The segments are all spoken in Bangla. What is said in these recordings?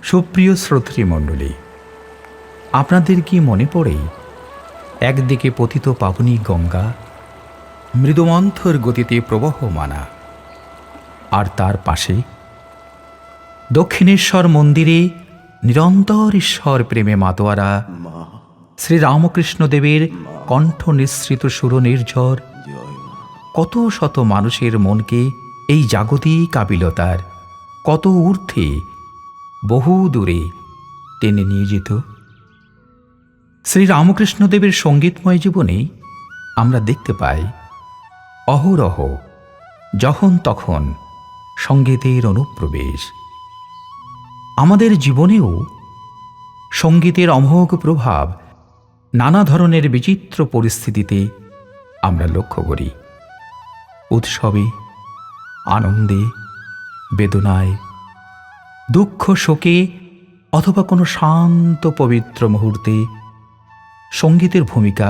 সুপ্রিয় শ্রোতৃমণ্ডলী, আপনাদের কি মনে পড়ে একদিকে পতিত পাবনী গঙ্গা মৃদুমন্থর গতিতে প্রবহমানা, আর তার পাশে দক্ষিণেশ্বর মন্দিরে নিরন্তর ঈশ্বর প্রেমে মাতোয়ারা শ্রীরামকৃষ্ণদেবের কণ্ঠ নিঃসৃত সুর নির্ঝর কত শত মানুষের মনকে এই জাগতিক আবিলতার কত ঊর্ধ্বে বহু দূরে টেনে নিয়ে যেত। শ্রীরামকৃষ্ণদেবের সঙ্গীতময় জীবনে আমরা দেখতে পাই অহরহ যখন তখন সঙ্গীতের অনুপ্রবেশ। আমাদের জীবনেও সঙ্গীতের অমোঘ প্রভাব নানা ধরনের বিচিত্র পরিস্থিতিতে আমরা লক্ষ্য করি। উৎসবে, আনন্দে, বেদনায়, দুঃখ শোকে অথবা কোনো শান্ত পবিত্র মুহূর্তে সঙ্গীতের ভূমিকা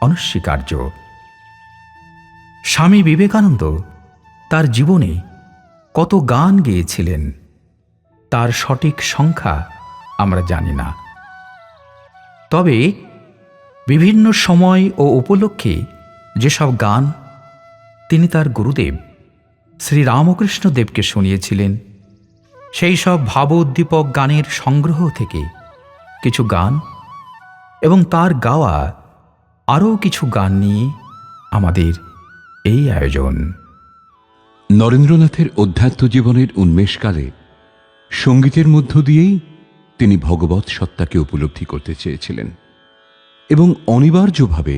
অনস্বীকার্য। স্বামী বিবেকানন্দ তার জীবনে কত গান গেয়েছিলেন তার সঠিক সংখ্যা আমরা জানি না, তবে বিভিন্ন সময় ও উপলক্ষে যেসব গান তিনি তার গুরুদেব শ্রীরামকৃষ্ণদেবকে শুনিয়েছিলেন, সেই সব ভাবোদ্দীপক গানের সংগ্রহ থেকে কিছু গান এবং তার গাওয়া আরও কিছু গান নিয়ে আমাদের এই আয়োজন। নরেন্দ্রনাথের অধ্যাত্ম জীবনের উন্মেষকালে সঙ্গীতের মধ্য দিয়েই তিনি ভগবৎ সত্তাকে উপলব্ধি করতে চেয়েছিলেন এবং অনিবার্যভাবে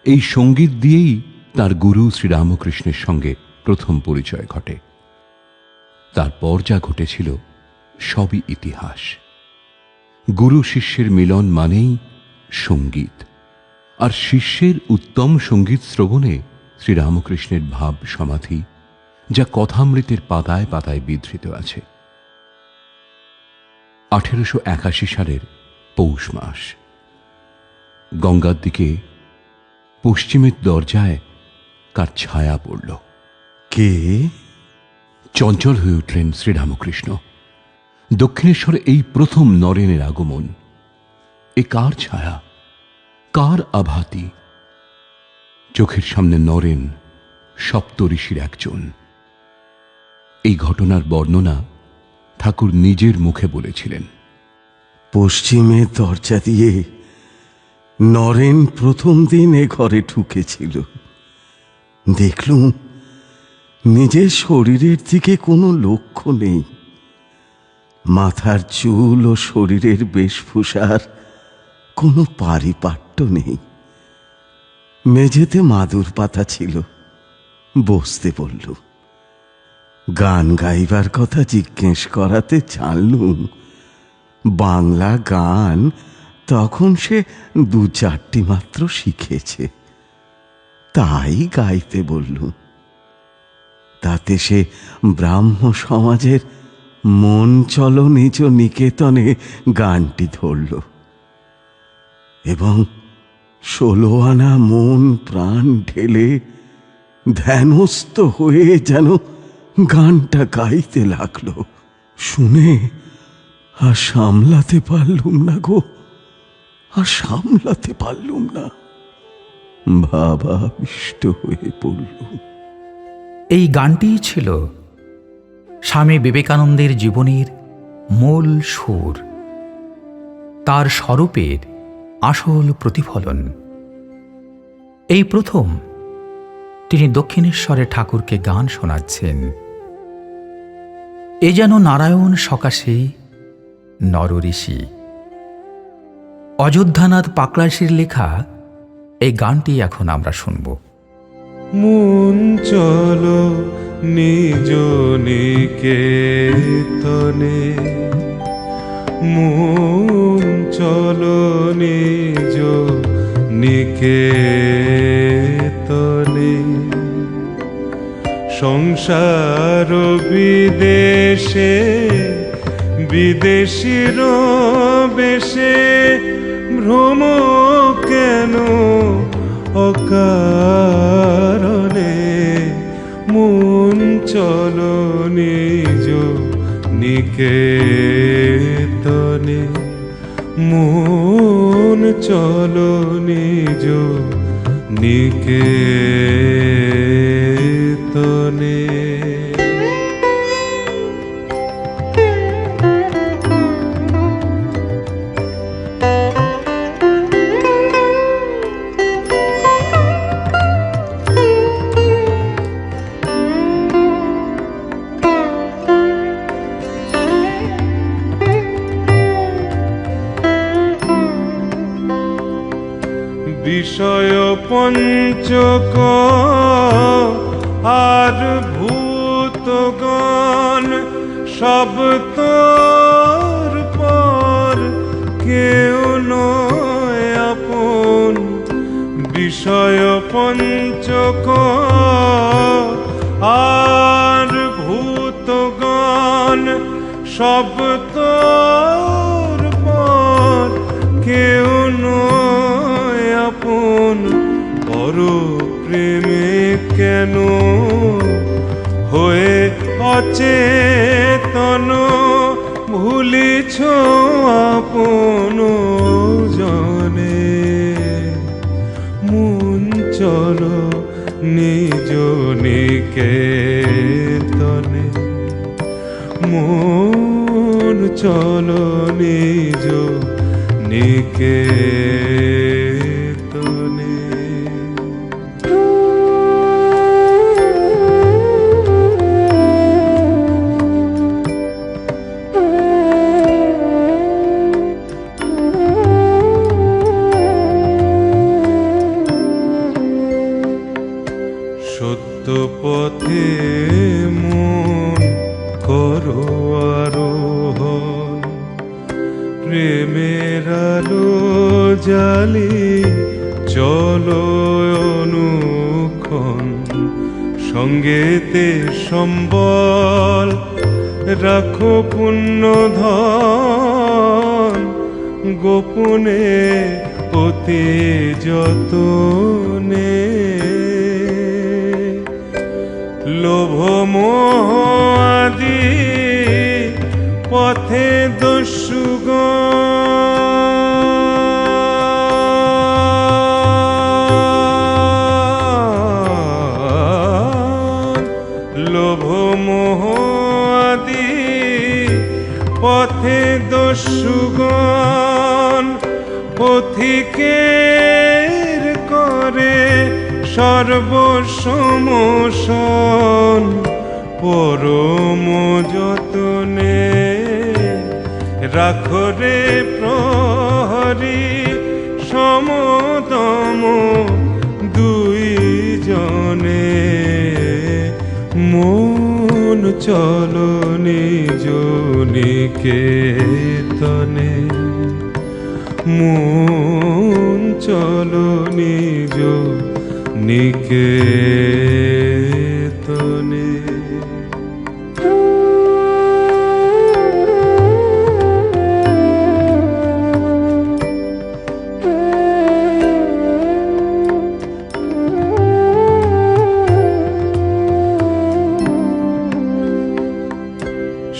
এই সঙ্গীত দিয়েই তার গুরু শ্রীরামকৃষ্ণের সঙ্গে প্রথম পরিচয় ঘটে। তারপর যা ঘটেছিল সবই ইতিহাস। গুরু শিষ্যের মিলন মানেই সঙ্গীত, আর শিষ্যের উত্তম সঙ্গীত শ্রবণে শ্রীরামকৃষ্ণের ভাব সমাধি যা কথামৃতের পাতায় পাতায় বিধৃত আছে। 1881 সালের পৌষ মাস, গঙ্গার দিকে পশ্চিমের দরজায় কার ছায়া পড়ল। কে? চঞ্চল হয়ে উঠলেন শ্রীরামকৃষ্ণ। দক্ষিণেশ্বরে এই প্রথম নরেনের আগমন। এ কার ছায়া, কার আভাতি? চোখের সামনে নরেন সপ্তঋষির একজন। এই ঘটনার বর্ণনা ঠাকুর নিজের মুখে বলেছিলেন। পশ্চিমের দরজা দিয়ে নরেন প্রথম দিন এ ঘরে ঢুকেছিল। দেখলুম নিজের শরীরের দিকে কোনো লক্ষ্য নেই। মাথার চুল ও শরীরের বেশভূষার কোনো পারিপাট্য নেই। মেঝেতে মাদুর পাতা ছিল, বসতে বলল। গান গাইবার কথা জিজ্ঞেস করাতে জানলুম বাংলা গান তখন সে 2-4টি মাত্র শিখেছে, তাই গাইতে বললুম। তাতে সে ব্রাহ্ম সমাজের মন চলো নিজ নিকেতনে গানটি ধরল এবং 16 আনা মন প্রাণ ঢেলে ধ্যানস্থ হয়ে যেন গানটা গাইতে লাগলো। শুনে আর সামলাতে পারলুম না গো, আর সামলাতে পারলুম না। ভাবাবিষ্ট হয়ে পড়লুম। এই গানটিই ছিল স্বামী বিবেকানন্দের জীবনের মূল সুর, তার স্বরূপের আসল প্রতিফলন। এই প্রথম তিনি দক্ষিণেশ্বরে ঠাকুরকে গান শোনাচ্ছেন। এ যেন নারায়ণ সকাশে নরঋষি। অযোধ্যানাথ পাকলাশির লেখা এই গানটি এখন আমরা শুনব। মন চলো নিজ নিকেতনে, মন চলো নিজ নিকেতনে, সংসার বিদেশে বিদেশির বেশে ভ্রম কেন অকারণে, মন চলো নিজ নিকেতনে। মন চলো নিজ নিকেতনে। বিষয় পঞ্চক আর ভূতগণ সব তোর পর, কেউ নয় আপন। বিষয় পঞ্চক আর ভূতগণ সব তোর পর, কেউ নয় আপন। পর প্রেমে কেন হয়ে অচেতন, ভুলিছ আপন জনে। মন চলো নিজ নিকেতনে, মন চলো নিজ নিকেতনে। সত্য পথে মন করো আরোহণ, প্রেমের আলো জালি চলো অনুক্ষণ। সঙ্গেতে সম্বল রাখো পুণ্য ধন, গোপনে অতি যতনে। লোভ মোহ আদি পথে দস্যুগণ, লোভ মোহ আদি পথে দস্যুগণ, পথিকের করে সর্বসমোষণ। পরম যতনে রাখো রে প্রহরী, সমতম দুই জনে। মন চলো নিজ নিকেতনে, মন চলো নিজ নিকেতনে।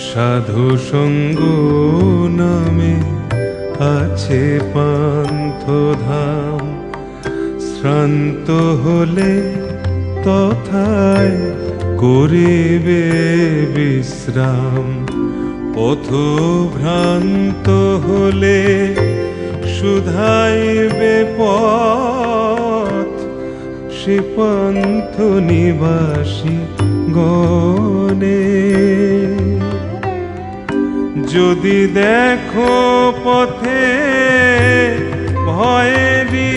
সাধু সঙ্গ নামে আছে পান্থধাম, শ্রান্ত হলে তথায় করিবে বিশ্রাম। পথভ্রান্ত হলে শুধাইবে পথ, সে পন্থ নিবাসী গণে। যদি দেখো পথে ভয়েরই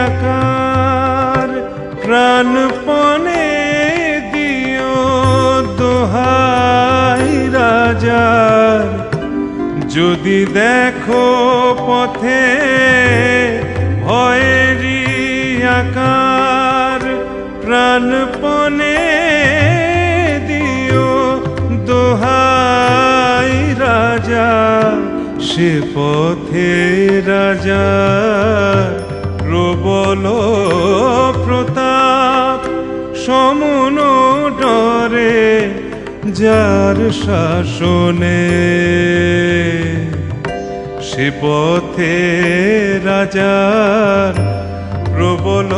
আকার, প্রাণপণে দিও দোহাই রাজার। যদি দেখো পথে ভয়েরই আকার, প্রাণপণে দিও দোহাই রাজা। সে পথে রাজা প্রবল প্রতাপ, সমন ডরে যার শাসনে। সে পথে রাজার প্রবল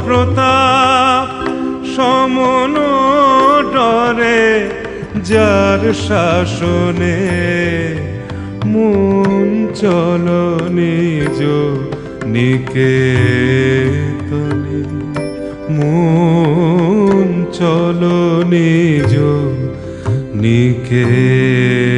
প্রতাপ, সমন ডরে যার শাসনে, মন চল নিজ নিকেতনে, মন চল নিজ নিকেতনে।